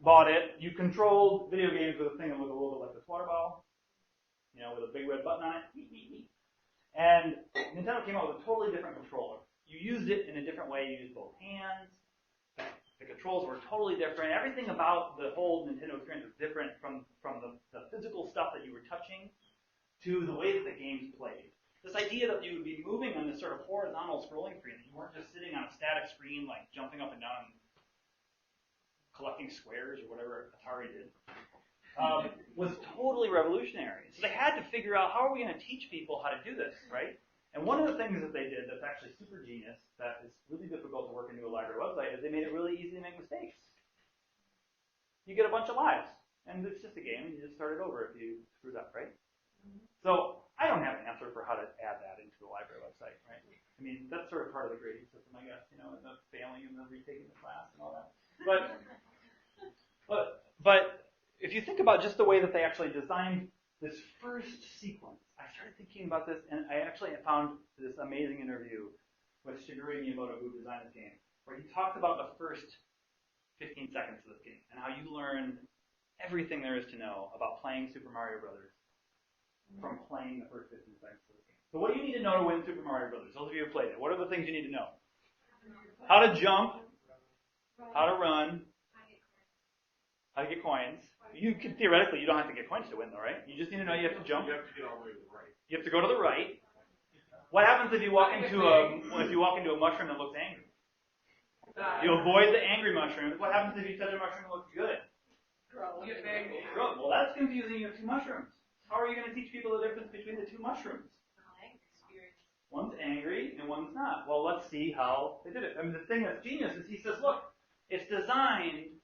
bought it, you controlled video games with a thing that looked a little bit like this water bottle, with a big red button on it. And Nintendo came out with a totally different controller. You used it in a different way. You used both hands. The controls were totally different. Everything about the whole Nintendo experience was different from the physical stuff that you were touching to the way that the games played. This idea that you would be moving on this sort of horizontal scrolling screen, that you weren't just sitting on a static screen like jumping up and down and collecting squares or whatever Atari did, was totally revolutionary. So they had to figure out, how are we going to teach people how to do this, right? And one of the things that they did that's actually super genius, that is really difficult to work into a library website, is they made it really easy to make mistakes. You get a bunch of lives, and it's just a game, and you just start it over if you screwed up, right? So I don't have an answer for how to add that into a library website, right? I mean, that's sort of part of the grading system, I guess, and the failing and the retaking the class and all that. But if you think about just the way that they actually designed this first sequence, I started thinking about this, and I actually found this amazing interview with Shigeru Miyamoto, who designed this game, where he talked about the first 15 seconds of this game and how you learn everything there is to know about playing Super Mario Brothers from playing the first 15 seconds of the game. So what do you need to know to win Super Mario Brothers? Those of you who played it, what are the things you need to know? How to jump, how to run, how to get coins. You can, theoretically, you don't have to get coins to win, though, right? You just need to know you have to jump. You have to get all the way to the right. You have to go to the right. What happens if you walk into a mushroom that looks angry? You avoid the angry mushrooms. What happens if you touch a mushroom that looks good? Grow. Well, that's confusing. You have two mushrooms. How are you going to teach people the difference between the two mushrooms? One's angry and one's not. Well, let's see how they did it. I mean, the thing that's genius is he says, look, it's designed